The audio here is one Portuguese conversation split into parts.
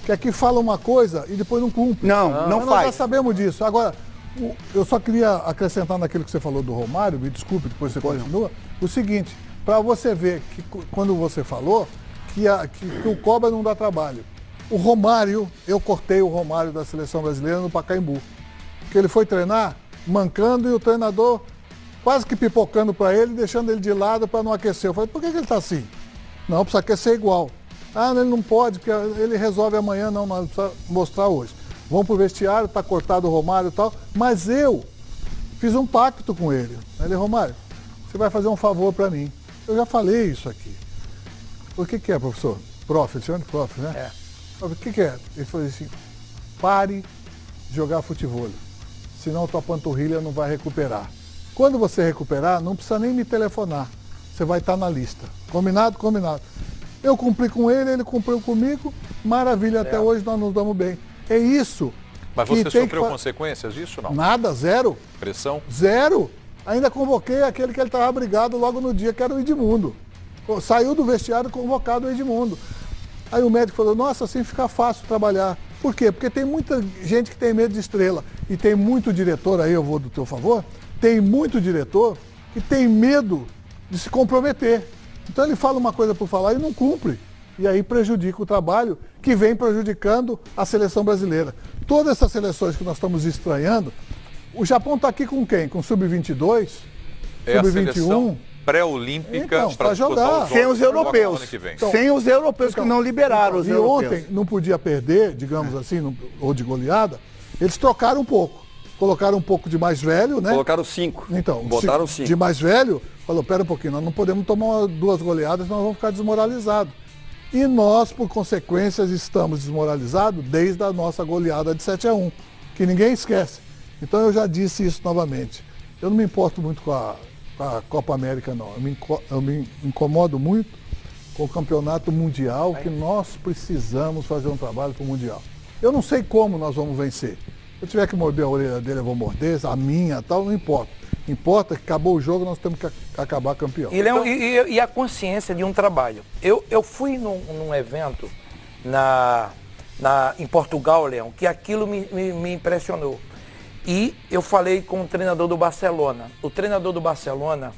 que aqui fala uma coisa e depois não cumpre. Não Nós faz. já sabemos disso. Agora, eu só queria acrescentar naquilo que você falou do Romário, me desculpe, depois você continua, o seguinte, para você ver que quando você falou que o Cobra não dá trabalho. O Romário, eu cortei o Romário da seleção brasileira no Pacaembu. Porque ele foi treinar mancando e o treinador quase que pipocando para ele, deixando ele de lado para não aquecer. Eu falei, por que ele está assim? Não, precisa aquecer igual. Ah, ele não pode, porque ele resolve amanhã, não, mas precisa mostrar hoje. Vamos pro vestiário, tá cortado o Romário e tal, mas eu fiz um pacto com ele. Ele, Romário, você vai fazer um favor para mim. Eu já falei isso aqui. O que é, professor? Prof, ele chama de prof, né? É. O que é? Ele falou assim, pare de jogar futebol, senão tua panturrilha não vai recuperar. Quando você recuperar, não precisa nem me telefonar. Você vai estar na lista. Combinado? Combinado. Eu cumpri com ele, ele cumpriu comigo. Maravilha, até hoje nós nos damos bem. É isso. Mas você sofreu consequências disso, não? Nada, zero. Pressão? Zero. Ainda convoquei aquele que ele estava brigado logo no dia, que era o Edmundo. Saiu do vestiário convocado o Edmundo. Aí o médico falou, nossa, assim fica fácil trabalhar. Por quê? Porque tem muita gente que tem medo de estrela. E tem muito diretor, aí eu vou do teu favor, tem muito diretor que tem medo de se comprometer. Então ele fala uma coisa por falar e não cumpre. E aí prejudica o trabalho que vem prejudicando a seleção brasileira. Todas essas seleções que nós estamos estranhando, o Japão está aqui com quem? Com Sub-22, Sub-21. Pré-olímpica Então, para jogar. Sem os europeus. Então, sem os europeus que não liberaram os e europeus. ontem não podia perder, digamos assim, ou de goleada. Eles trocaram um pouco. Colocaram um pouco de mais velho, né? Colocaram 5. Então, botaram 5. De mais velho, falou, pera um pouquinho, nós não podemos tomar 2 goleadas, nós vamos ficar desmoralizados. E nós, por consequências, estamos desmoralizados desde a nossa goleada de 7-1, que ninguém esquece. Então eu já disse isso novamente. Eu não me importo muito com a Copa América, não. Eu me incomodo muito com o campeonato mundial, que nós precisamos fazer um trabalho para o mundial. Eu não sei como nós vamos vencer. Se eu tiver que morder a orelha dele, eu vou morder, a minha, tal, não importa. Importa que acabou o jogo, nós temos que acabar campeão. E a consciência de um trabalho. Eu fui num evento em Portugal, Leão, que aquilo me impressionou. E eu falei com o treinador do Barcelona. O treinador do Barcelona,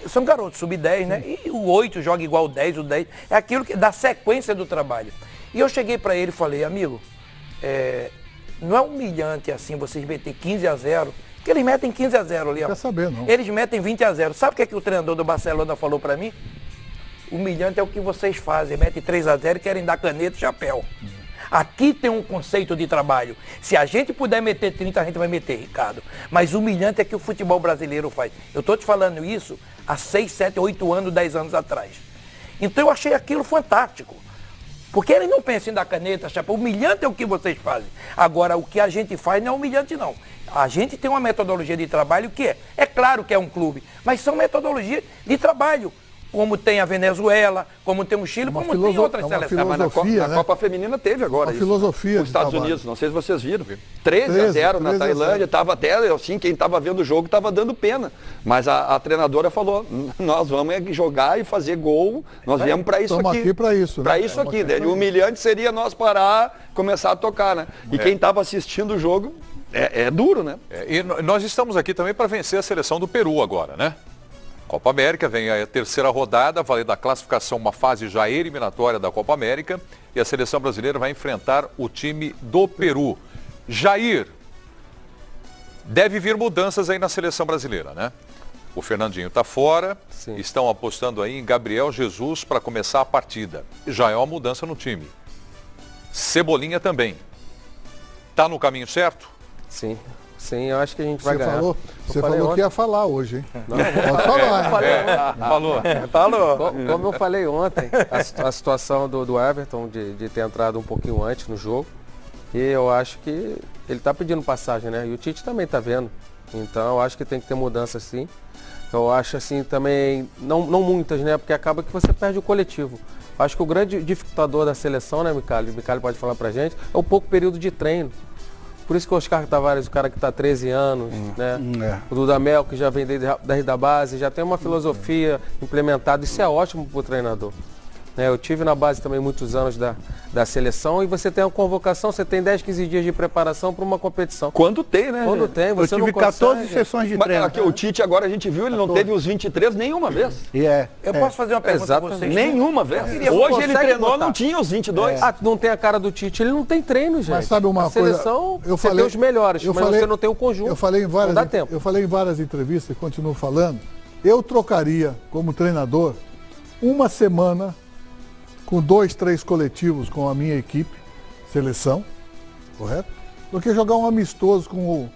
são garotos sub-10, né? E o 8 joga igual o 10, o 10. É aquilo que dá sequência do trabalho. E eu cheguei para ele e falei, amigo, não é humilhante assim vocês meter 15-0, porque eles metem 15-0 ali. Não quer saber, não. Eles metem 20-0. Sabe o que o treinador do Barcelona falou para mim? Humilhante é o que vocês fazem, metem 3-0 e querem dar caneta e chapéu. Aqui tem um conceito de trabalho. Se a gente puder meter 30, a gente vai meter, Ricardo. Mas humilhante é que o futebol brasileiro faz. Eu estou te falando isso há 6, 7, 8 anos, 10 anos atrás. Então eu achei aquilo fantástico. Porque eles não pensam em dar caneta, chapéu. Humilhante é o que vocês fazem. Agora, o que a gente faz não é humilhante, não. A gente tem uma metodologia de trabalho que é claro que é um clube, mas são metodologias de trabalho. Como tem a Venezuela, como tem o Chile, como tem outras seleções. Mas na Copa Feminina teve agora uma filosofia os Estados Unidos, não sei se vocês viram. 13-0 na Tailândia, estava até assim, quem estava vendo o jogo estava dando pena. Mas a treinadora falou, nós vamos jogar e fazer gol, nós viemos para isso aqui. Estamos aqui para isso, né? Para isso aqui, né? O humilhante seria nós parar, começar a tocar, né? E quem estava assistindo o jogo, é duro, né? E nós estamos aqui também para vencer a seleção do Peru agora, né? Copa América, vem a terceira rodada, valendo a classificação, uma fase já eliminatória da Copa América, e a seleção brasileira vai enfrentar o time do Peru. Jair, deve vir mudanças aí na seleção brasileira, né? O Fernandinho está fora, Sim. Estão apostando aí em Gabriel Jesus para começar a partida. Já é uma mudança no time. Cebolinha também. Está no caminho certo? Sim. Sim, eu acho que a gente vai ganhar. Você falou que ia falar hoje, hein? Não, pode falar, hein? Falou. Como eu falei ontem, a situação do Everton de ter entrado um pouquinho antes no jogo. E eu acho que ele está pedindo passagem, né? E o Tite também está vendo. Então eu acho que tem que ter mudança sim. Eu acho assim também, não muitas, né? Porque acaba que você perde o coletivo. Eu acho que o grande dificultador da seleção, né, Micali? O Micali pode falar pra gente, é o pouco período de treino. Por isso que o Oscar Tavares, o cara que está há 13 anos, né? O Dudamel, que já vem desde a base, já tem uma filosofia implementada. Isso é ótimo para o treinador. Eu tive na base também muitos anos da seleção e você tem uma convocação, você tem 10, 15 dias de preparação para uma competição. Quando tem, né? Quando tem, Eu você tive não 14 consegue. sessões de Mas treino. aqui, o Tite agora a gente viu, ele não teve os 23 nenhuma vez. E Eu posso fazer uma pergunta para vocês? Nenhuma vez. queria- Hoje consegue ele treinou, botar. não tinha os 22. Ah, não tem a cara do Tite, ele não tem treino, gente. Mas sabe uma a seleção, coisa? você tem os melhores, mas você não tem o conjunto. Eu falei em várias, não dá tempo. eu falei em várias entrevistas e continuo falando. Eu trocaria, como treinador, uma semana com 2, 3 coletivos com a minha equipe, seleção, correto? Do que jogar um amistoso com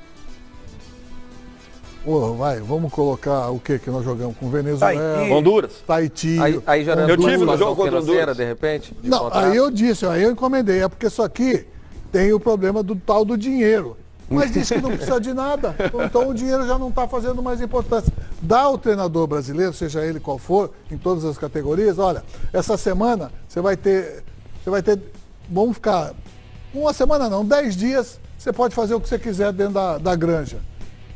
vamos colocar o que nós jogamos com Venezuela, Tahiti. Honduras. Tahiti. Aí já não é Eu tive no situação jogo contra o financeira, Honduras. de repente? de Não, contrato? aí eu disse, aí eu encomendei, é porque isso aqui tem o problema do tal do dinheiro. Mas disse que não precisa de nada. Então o dinheiro já não está fazendo mais importância. Dá ao treinador brasileiro, seja ele qual for, em todas as categorias, olha, essa semana você vai ter, vamos ficar, uma semana não, 10 dias, você pode fazer o que você quiser dentro da granja.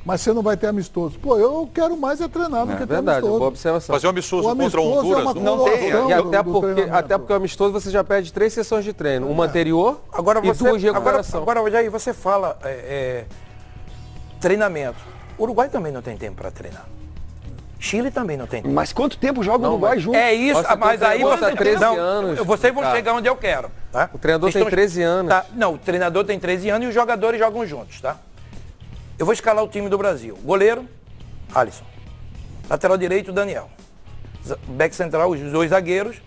Mas você não vai ter amistoso. Pô, eu quero mais é treinar do que ter Verdade, amistoso. boa observação. Fazer um amistoso O contra amistoso Honduras. é uma não tem, coroação E do treinamento. até porque o amistoso você já perde 3 sessões de treino. Uma anterior Agora e você, 2 de recuperação. agora, Jair, você fala treinamento. O Uruguai também não tem tempo para treinar. Chile também não tem tempo. Mas quanto tempo joga o Uruguai junto? É isso, Nossa, mas tem aí treinador você há 13 não, anos. vocês vão Tá. chegar onde eu quero, tá? O treinador Vocês tem 13 anos. Tá, não, o treinador tem 13 anos e os jogadores jogam juntos, tá? Eu vou escalar o time do Brasil. Goleiro, Alisson. Lateral direito, Daniel. Back central, os 2 zagueiros.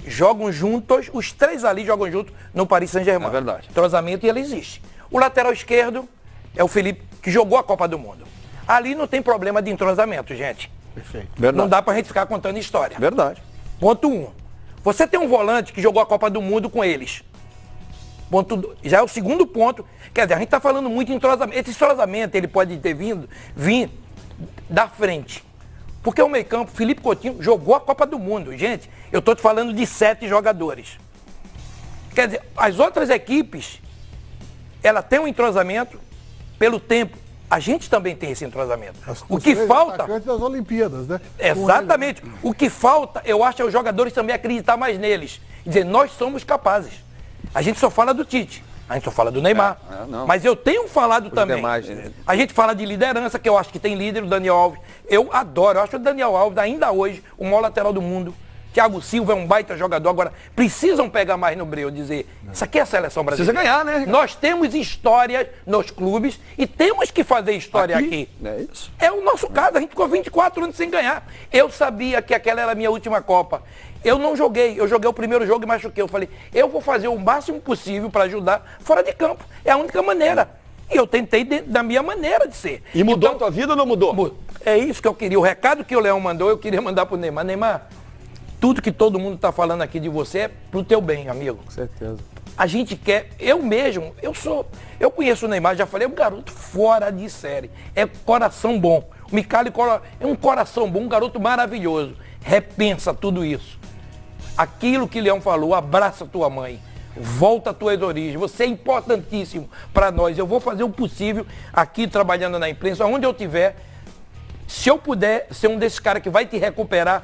Jogam juntos, os 3 ali jogam juntos no Paris Saint-Germain. É verdade. Entrosamento e ele existe. O lateral esquerdo é o Felipe, que jogou a Copa do Mundo. Ali não tem problema de entrosamento, gente. Perfeito. Verdade. Não dá pra gente ficar contando história. Verdade. Ponto 1. Você tem um volante que jogou a Copa do Mundo com eles. Ponto 2. Já é o segundo ponto. Quer dizer, a gente está falando muito em entrosamento. Esse entrosamento ele pode ter vir da frente. Porque o meio-campo, Felipe Coutinho, jogou a Copa do Mundo. Gente, eu estou te falando de 7 jogadores. Quer dizer, as outras equipes, ela tem um entrosamento pelo tempo. A gente também tem esse entrosamento. O que falta... Atacantes das Olimpíadas, né? Exatamente. O que falta, eu acho, é os jogadores também acreditar mais neles. E dizer, nós somos capazes. A gente só fala do Tite. A gente só fala do Neymar. não. Mas eu tenho falado também. demais, A gente fala de liderança, que eu acho que tem líder, o Daniel Alves. Eu adoro. Eu acho o Daniel Alves, ainda hoje, o maior lateral do mundo. Thiago Silva é um baita jogador. Agora, precisam pegar mais no breu, dizer, isso aqui é a seleção brasileira. Precisa ganhar, né, Ricardo? Nós temos história nos clubes e temos que fazer história aqui. É isso. É o nosso caso, a gente ficou 24 anos sem ganhar. Eu sabia que aquela era a minha última Copa. Eu não joguei, eu joguei o primeiro jogo e machuquei. Eu falei, eu vou fazer o máximo possível para ajudar fora de campo. É a única maneira. E eu tentei da minha maneira de ser. E mudou a tua vida ou não mudou? É isso que eu queria. O recado que o Leão mandou, eu queria mandar pro Neymar. Neymar, tudo que todo mundo está falando aqui de você é pro teu bem, amigo. Com certeza. A gente quer, eu mesmo, eu conheço o Neymar, já falei, é um garoto fora de série. É coração bom. O Micali é um coração bom, um garoto maravilhoso. Repensa tudo isso. Aquilo que o Leão falou, abraça tua mãe. Volta às tuas origens. Você é importantíssimo para nós. Eu vou fazer o possível aqui trabalhando na imprensa, onde eu estiver. Se eu puder ser um desses caras que vai te recuperar,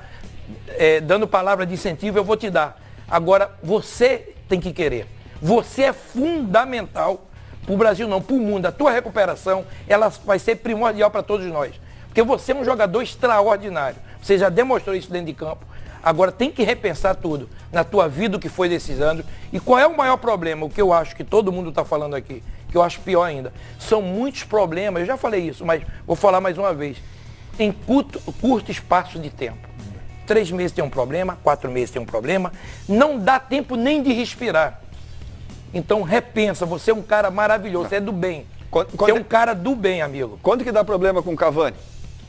dando palavra de incentivo, eu vou te dar. Agora, você tem que querer. Você é fundamental para o Brasil, não, para o mundo. A tua recuperação, ela vai ser primordial para todos nós. Porque você é um jogador extraordinário. Você já demonstrou isso dentro de campo. Agora tem que repensar tudo na tua vida, o que foi desses anos. E qual é o maior problema? O que eu acho que todo mundo está falando aqui, que eu acho pior ainda. São muitos problemas, eu já falei isso, mas vou falar mais uma vez. Em curto espaço de tempo. 3 meses tem um problema, 4 meses tem um problema. Não dá tempo nem de respirar. Então repensa, você é um cara maravilhoso, você é do bem. Você é um cara do bem, amigo. Quando que dá problema com o Cavani?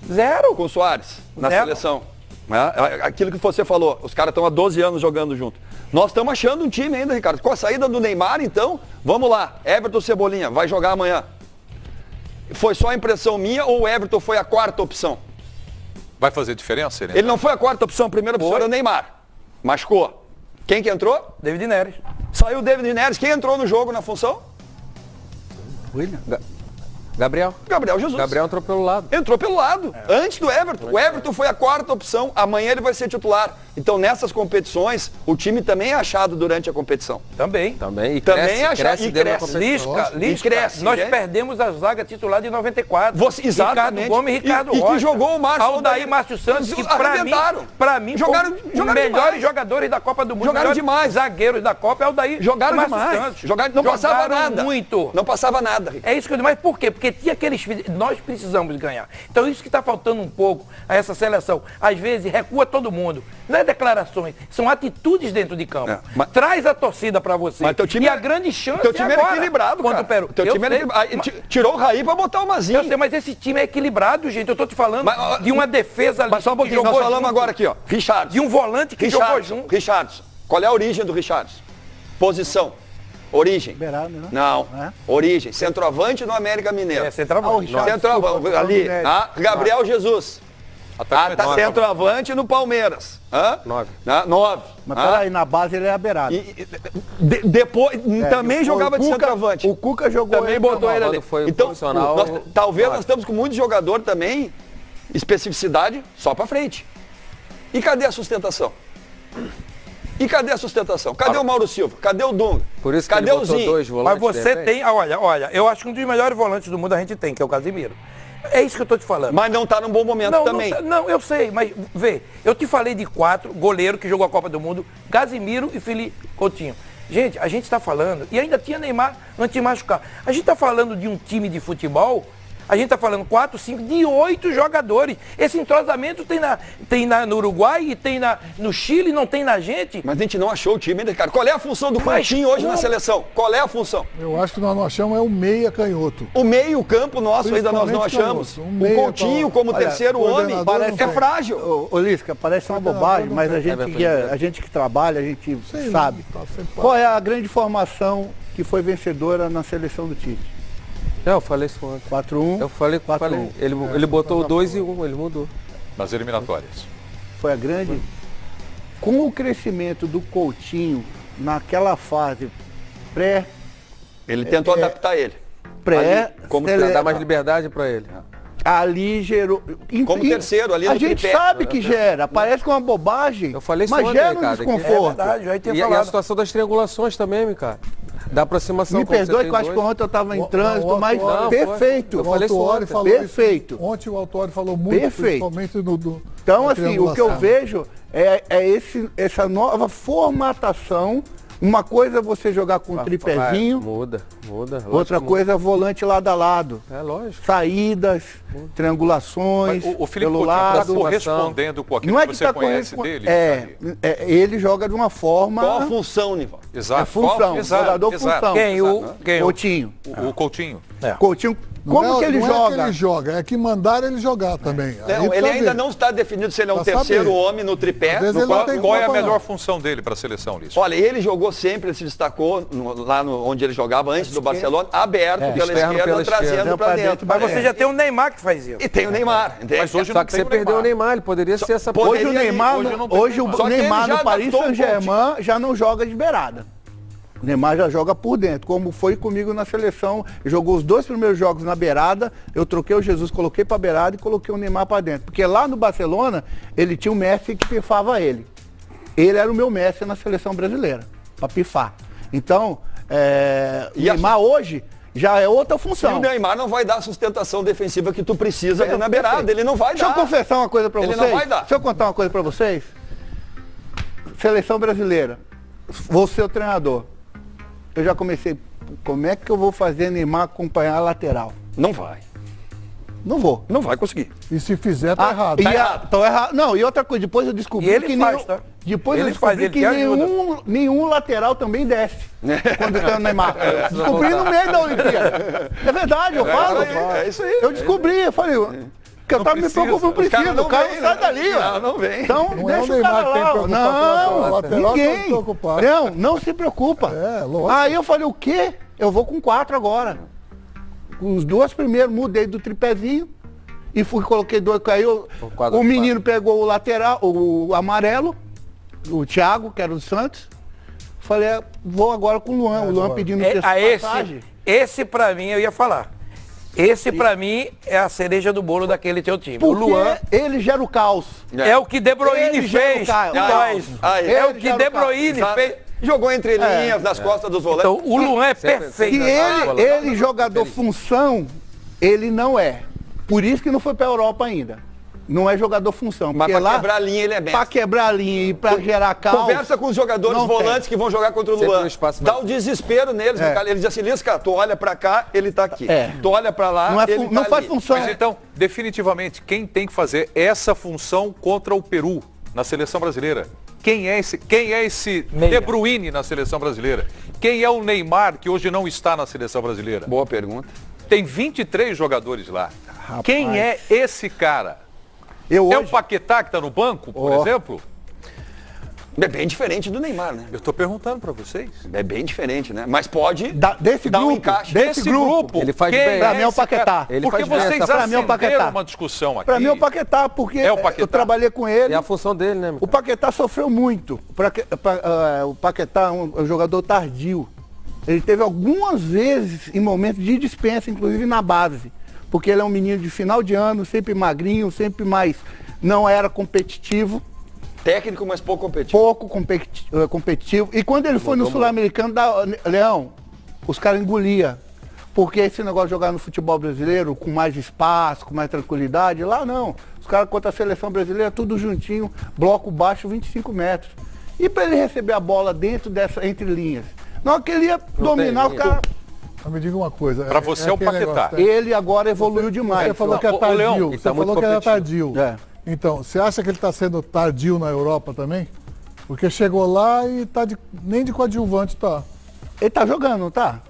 0. Com o Soares? Na Zero. seleção? Aquilo que você falou, os caras estão há 12 anos jogando junto. Nós estamos achando um time ainda, Ricardo. Com a saída do Neymar, então, vamos lá. Everton Cebolinha, vai jogar amanhã. Foi só a impressão minha ou o Everton foi a 4ª opção? Vai fazer diferença, ele? Ele não foi a 4ª opção, a primeira opção era o Neymar. Machucou. Quem que entrou? David Neres. Saiu o David Neres. Quem entrou no jogo na função? William? Gabriel Jesus. Gabriel entrou pelo lado. Entrou pelo lado, antes do Everton. O Everton foi a quarta opção, amanhã ele vai ser titular. Então, nessas competições, o time também é achado durante a competição. Também. Também. E Também cresce, é achado. cresce E dentro da cresce. competição. Lisca, cresce, nós né? perdemos a zaga titular de 94. Exatamente. Ricardo Gomes e Ricardo E Rocha. que jogou o Márcio. Aldair Márcio Santos, que arrebentaram. pra mim Jogaram foi os demais. melhores jogadores da Copa do Mundo. Jogaram melhores demais. Zagueiros da Copa é Aldair Jogaram Márcio demais. Santos. Não passava Jogaram nada. muito. Não passava nada, Ricardo. É isso que eu digo, mas por quê? Porque tinha aqueles... Nós precisamos ganhar. Então isso que está faltando um pouco a essa seleção. Às vezes recua todo mundo. Não é declarações, são atitudes dentro de campo. Traz a torcida para você. Mas teu time e a grande chance teu time é agora. era equilibrado, Contra cara. o Peru. Teu time era equilibrado. Tirou o Raí para botar o Mazinho. Eu sei, mas esse time é equilibrado, gente. Eu tô te falando de uma defesa ali Mas só um pouquinho, nós falamos agora aqui, ó. Richardson. de um volante que jogou junto. Richardson. Qual é a origem do Richardson? Posição. Origem. Beirado, né? Não. É? Origem. Centroavante no América Mineiro. É, centroavante. Centroavante. Ali. Gabriel Jesus. Centroavante no Palmeiras. 9. 9. Mas peraí, na base ele é beirado. Depois também jogava de centroavante. O Cuca jogou Também botou ele ali. Quando foi Então, profissional, talvez nós estamos com muito jogador também, especificidade só para frente. E cadê a sustentação? Cadê o Mauro Silva? Cadê o Dunga? Por isso que cadê ele o botou Zinho? 2 Mas volantes. você tem, olha, eu acho que um dos melhores volantes do mundo a gente tem, que é o Casimiro. É isso que eu tô te falando. Mas não tá num bom momento também. Não, eu sei, mas vê, eu te falei de 4 goleiro que jogou a Copa do Mundo, Casimiro e Felipe Coutinho. Gente, a gente está falando, e ainda tinha Neymar antes de machucar. A gente está falando de um time de futebol, a gente está falando 4, 5, de 8 jogadores. Esse entrosamento tem no Uruguai e tem no Chile, não tem na gente. Mas a gente não achou o time ainda, cara. Qual é a função do Coutinho hoje na seleção? Qual é a função? Eu acho que nós não achamos é o meia canhoto. O meio-campo nosso ainda nós não achamos. Principalmente O Coutinho como terceiro homem coordenador é frágil. Ô Lisca, parece uma bobagem, mas a gente que trabalha, a gente sabe. Qual é a grande formação que foi vencedora na seleção do Tite? Eu falei isso ontem. 4-1. Eu falei. Ele botou o 2 e 1, ele mudou. Nas eliminatórias. Foi a grande. Com o crescimento do Coutinho naquela fase pré Ele tentou adaptar ele. Como dar mais liberdade para ele. ali gerou. Como terceiro ali a no gente tripé. sabe que gera, parece que é uma bobagem. Eu falei isso mas ontem, gera um Ricardo, desconforto. É verdade, já tinha E a falado. situação das triangulações também, cara. Da aproximação. Me como você perdoe tem que eu acho que dois. ontem eu estava em O- trânsito, não, o mas Autuori- perfeito. Eu falei isso Autuori ontem. falou Perfeito. Ontem o Autuori falou muito, Perfeito. principalmente do Então, da assim, o que eu triangulação. vejo é essa nova formatação. Uma coisa é você jogar com um tripézinho, Muda. outra lógico, coisa é volante lado a lado. muda. É lógico. Saídas, triangulações, Mas o Felipe pelo Coutinho está lado. correspondendo com aquilo Não é que que você está conhece dele? ele joga de uma forma. Qual a função, Nival? Exato. É função, jogador função. Quem? O Coutinho. O Coutinho. Coutinho, Não como é, que ele não joga? É que ele joga, é que mandaram ele jogar também. Aí Não, ele precisa ainda ver. não está definido se ele é um Pra terceiro saber. homem no tripé. Às vezes no ele qual- não tem Qual é a acompanhar. melhor função dele para a seleção, Lício? Olha, ele jogou sempre, ele se destacou lá onde ele jogava antes do Barcelona, aberto pela externo esquerda, pela trazendo esquerda. para dentro. Mas você já tem o Neymar que faz isso. E tem o Neymar. entende? Mas hoje Só não que tem você perdeu o Neymar, ele poderia ser essa poderia Hoje o ir, Neymar, hoje não tem hoje Neymar. o Só que ele Neymar já no Paris adaptou o Saint-Germain já não joga de beirada. O Neymar já joga por dentro, como foi comigo na seleção. Jogou os 2 primeiros jogos na beirada, eu troquei o Jesus, coloquei para beirada e coloquei o Neymar para dentro. Porque lá no Barcelona, ele tinha o Messi que pifava ele. Ele era o meu Messi na seleção brasileira, para pifar. Então, o E a- Neymar hoje já é outra E o função. Neymar não vai dar a sustentação defensiva que tu precisa ali na beirada. Ele não vai Deixa dar. eu confessar uma coisa para Ele vocês. não vai dar. Deixa eu contar uma coisa para vocês. Seleção brasileira. Vou ser o treinador. Eu já comecei. Como é que eu vou fazer Neymar acompanhar a lateral? Não vai. Não vou. Não vai conseguir. E se fizer, tá errado. Tá errado. Não, e outra coisa, depois eu descobri E ele que faz, tá? Depois Ele eu descobri faz, ele que te ajuda. nenhum lateral também desce quando tem o Neymar. Descobri no meio da Olimpíada. É verdade, eu falo. É isso aí. Eu descobri, eu falei. Que eu tava me precisa. preocupando, Os caras precisa. O cara não vêm, sai né? dali, ó. Não vem. Então, Não é deixa o o Neymar cara que tem que lá. preocupar com o lateral, tem que Ninguém. preocupar. Não se preocupa. É, lógico. Aí eu falei, o quê? Eu vou com 4 agora. Os 2 primeiros, mudei do tripézinho e coloquei 2, caiu. quadro, O menino pegou o lateral, o amarelo, o Thiago, que era do Santos. Falei, vou agora com o Luan. O Luan pedindo Esse passagem. pra mim eu ia falar. Esse, pra mim, é a cereja do bolo daquele teu time. Porque o Luan ele gera o caos. é o que De Bruyne Ele gera fez. o caos. É o Ele que gera De o caos. Bruyne fez. Jogou entre linhas, nas costas dos volantes. Então, o Luan é perfeito. E ele jogador função, ele não é. Por isso que não foi pra Europa ainda. Não é jogador função. Mas Porque pra lá, quebrar a linha ele é bem. pra quebrar a linha e pra gerar caos. Conversa com os jogadores não volantes tem. que vão jogar contra o Sempre Luan. um espaço Dá mais- o desespero neles. É. Ele diz assim, Lisca, tu olha pra cá, ele tá aqui. É. Tu olha pra lá, Não, é ele não tá faz ali. função. Mas então, definitivamente, quem tem que fazer essa função contra o Peru na seleção brasileira? Quem é esse Meia. De Bruyne na seleção brasileira? Quem é o Neymar, que hoje não está na seleção brasileira? Boa pergunta. Tem 23 jogadores lá. Quem é esse cara? Eu É o hoje, Paquetá que está no banco, por exemplo? É bem diferente do Neymar, né? Eu estou perguntando para vocês. É bem diferente, né? Mas pode desse dar um grupo, encaixe. desse grupo, Ele faz Quem bem. Pra mim é o esse cara? Paquetá. Ele Porque faz bem vocês essa- pra mim é o acenderam Paquetá. uma discussão aqui. Pra mim é o Paquetá, porque É o Paquetá. eu trabalhei com ele. É a função dele, né, O Micael? Paquetá sofreu muito. O Paquetá é um jogador tardio. Ele teve algumas vezes em momentos de dispensa, inclusive na base. Porque ele é um menino de final de ano, sempre magrinho, sempre mais. Não era competitivo, técnico, mas pouco competitivo. pouco competitivo. E quando ele foi no Sul-Americano, Leão, os caras engoliam. Porque esse negócio de jogar no futebol brasileiro com mais espaço, com mais tranquilidade, lá não. Os caras contra a seleção brasileira, tudo juntinho, bloco baixo, 25 metros. E para ele receber a bola dentro dessa, entre linhas. Não, que ele ia dominar, o linha. cara. Mas me diga uma coisa. Pra você é o aquele Paquetá. negócio, Ele agora evoluiu demais. Você falou que é Ô, Leão, tardio. ele Você tá muito falou que era competitivo. tardio. É. Então, você acha que ele está sendo tardio na Europa também? Porque chegou lá e tá nem de coadjuvante tá. Ele tá jogando, não tá?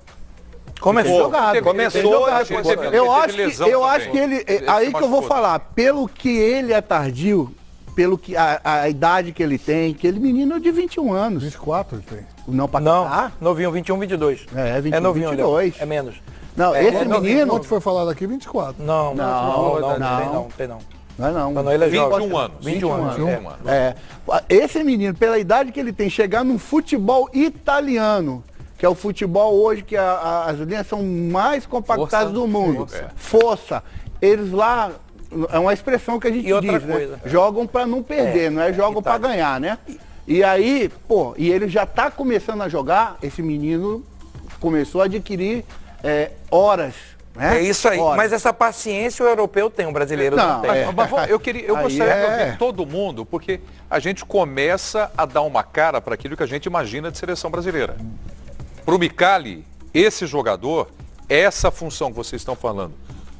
Começou. Jogado. Começou, Tem jogado. depois teve- Eu teve acho que, lesão eu também. acho que ele. Ele Aí se que eu vou machucou. falar, pelo que ele é tardio, pelo que a idade que ele tem, que ele menino é de 21 anos. 24 ele tem. Não, pra Não, cá. novinho, 21, 22. É, 21, novinho, 22. Léo. É menos. Não, É, esse é novinho. menino. Ontem foi falado aqui 24. Não, Não. tem não. Não é não. Não, ele é 21 jovem. anos. 21 anos. 21 é. anos. É, esse menino, pela idade que ele tem, chegar num futebol italiano, que é o futebol hoje que as linhas são mais compactadas Força. do mundo. Força. Força. Eles lá, é uma expressão que a gente E outra diz, coisa. né? Jogam para não perder, não é jogam para Itália. ganhar, né? E aí, pô, e ele já tá começando a jogar, esse menino começou a adquirir horas, né? É isso aí. Horas. Mas essa paciência o europeu tem, o brasileiro não, Não, tem. é. Mas, eu Aí gostaria de é. ouvir todo mundo, porque a gente começa a dar uma cara para aquilo que a gente imagina de seleção brasileira. Para o Micali, esse jogador, essa função que vocês estão falando,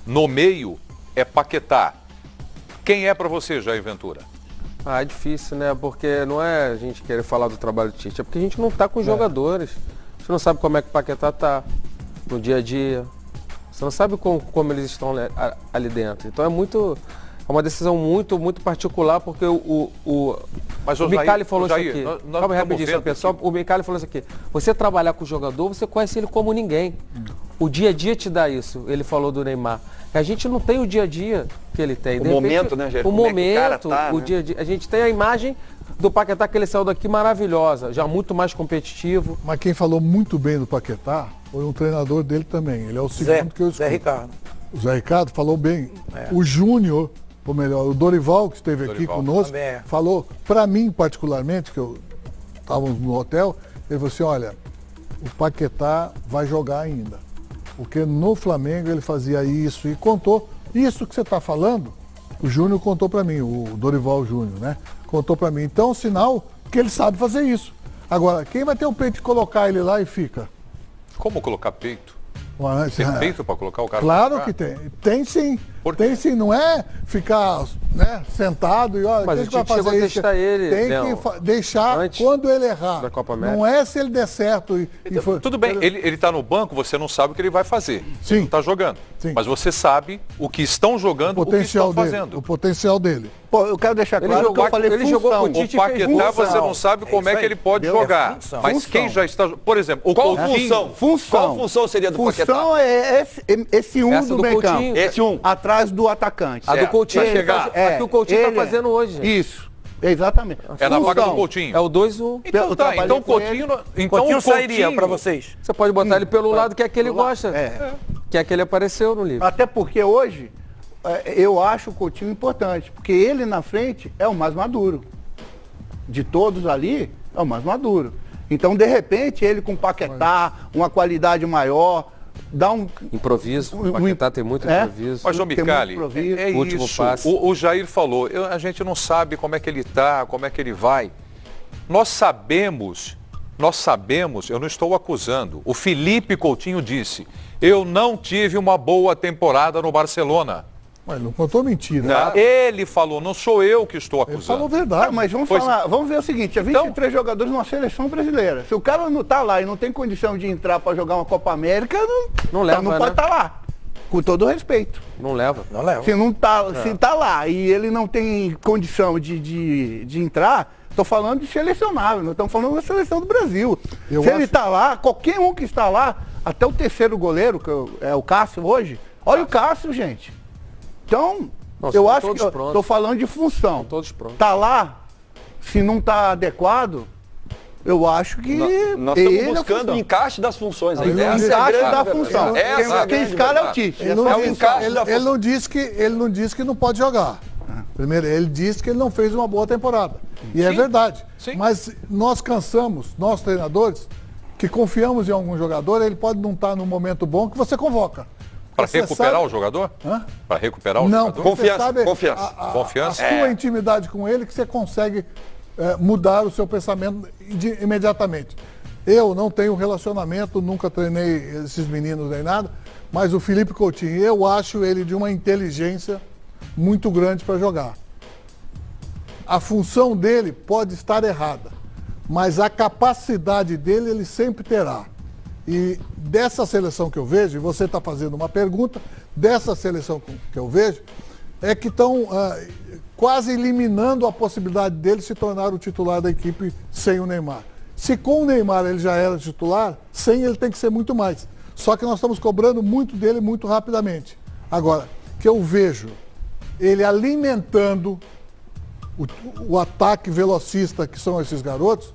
no meio é Paquetá. Quem é para você, Jair Ventura? Ah, é difícil, né? Porque não é a gente querer falar do trabalho do Tite, é porque a gente não tá com os jogadores. A gente não sabe como é que o Paquetá tá no dia a dia. Você não sabe como eles estão ali dentro. Então é uma decisão muito particular, porque Mas o Micali falou Jair, isso aqui. nós Calma aí, estamos rapidinho, vendo pessoal. aqui. O Micali falou isso aqui. Você trabalhar com o jogador, você conhece ele como ninguém. O dia a dia te dá isso. Ele falou do Neymar. A gente não tem o dia a dia que ele tem. O De momento, né, Jair? O Como é que o cara momento, tá, o né? dia a dia. A gente tem a imagem do Paquetá que ele saiu daqui maravilhosa, já muito mais competitivo. Mas quem falou muito bem do Paquetá foi um treinador dele também. Ele é o segundo Zé, que eu Zé escuto. Ricardo. O Zé Ricardo falou bem. O Júnior, ou melhor, o Dorival, que esteve aqui Dorival. conosco, Também é. falou, para mim particularmente, que eu estávamos no hotel, ele falou assim, olha, o Paquetá vai jogar ainda. Porque no Flamengo ele fazia isso e contou. Isso que você está falando, o Júnior contou para mim, o Dorival Júnior, né? Contou para mim. Então, sinal que ele sabe fazer isso. Agora, quem vai ter o peito de colocar ele lá e fica? Como colocar peito? Ué, Tem peito para colocar o cara? Claro pra que jogar? tem. Tem sim. Por quê? Tem sim. Não é ficar sentado e olha, Mas quem o que vai Tite chegou fazer a isso? testar ele, Tem Leão, que deixar antes quando ele errar. da Copa América. Não é se ele der certo e for... Tudo bem, ele está no banco, você não sabe o que ele vai fazer. Sim. Ele não está jogando. Sim. Mas você sabe o que estão jogando, o potencial o que estão dele. fazendo. O potencial dele. Pô, eu quero deixar Ele claro que eu jogou- falei ele jogou função. com o O Tite Paquetá fez você não sabe como é isso que aí. ele pode Entendeu? jogar. É função. Mas Função. quem já está... Por exemplo, o Qual Coutinho... função? Função. Qual função seria do Paquetá? Função é esse um Essa do do meio campo. Coutinho. Esse um. Atrás do atacante. A do Coutinho, Ele chegar. faz- A que o Coutinho tá ele é. fazendo hoje. Isso, exatamente. É na vaga do Função. Coutinho. É o 2-1. Então Eu tá, trabalhei então o com Coutinho... Então Coutinho o sairia Coutinho- para vocês. Você pode botar ele pelo lado que é que ele gosta. É. que é que ele apareceu no livro. Até porque hoje, eu acho o Coutinho importante, porque ele na frente é o mais maduro. De todos ali, é o mais maduro. Então, de repente, ele com Paquetá, uma qualidade maior, dá um... Improviso, o Paquetá tem muito improviso. Mas, João Tem muito Micali, improviso. é Último isso. passe. O Jair falou, a gente não sabe como é que ele está, como é que ele vai. Nós sabemos, eu não estou acusando. O Felipe Coutinho disse, eu não tive uma boa temporada no Barcelona. Mas não contou mentira. Ele falou, não sou eu que estou Ele falou acusando. verdade. Mas vamos Pois- falar, vamos ver o seguinte, é 23 jogadores numa seleção brasileira. Se o cara não tá lá e não tem condição de entrar para jogar uma Copa América, Não leva, não né? pode estar lá. Com todo o respeito. Não leva. Não leva. Se não tá, se tá lá e ele não tem condição de entrar, tô falando de selecionável, não estamos falando da seleção do Brasil. Eu Se ele acho- tá lá, qualquer um que está lá, até o terceiro goleiro, que é o Cássio hoje, olha o Cássio, gente. Então, Não, eu são acho todos que prontos. tô falando de função. Todos prontos. Tá lá, se não tá adequado, eu acho que Nós ele estamos é a buscando o função. encaixe das funções. Ele Essa não é a encaixe grande da verdade. função. Essa é a Quem grande escala é o verdade. Tite. Ele Essa não, é a disse, função. ele não disse que não pode jogar. Primeiro, ele disse que ele não fez uma boa temporada. E é verdade. Sim. Mas nós cansamos, nós treinadores, que confiamos em algum jogador, ele pode não estar num momento bom que você convoca. Para Você recuperar sabe- o jogador? Hã? Para recuperar o Não, jogador? porque você Confiança, sabe confiança. Confiança? A sua intimidade com ele que você consegue mudar o seu pensamento imediatamente. Eu não tenho relacionamento, nunca treinei esses meninos nem nada, mas o Felipe Coutinho, eu acho ele de uma inteligência muito grande para jogar. A função dele pode estar errada, mas a capacidade dele ele sempre terá. E dessa seleção que eu vejo, e você está fazendo uma pergunta, dessa seleção que eu vejo, é que estão quase eliminando a possibilidade dele se tornar o titular da equipe sem o Neymar. Se com o Neymar ele já era titular, sem ele tem que ser muito mais. Só que nós estamos cobrando muito dele muito rapidamente. Agora, que eu vejo ele alimentando o ataque velocista que são esses garotos,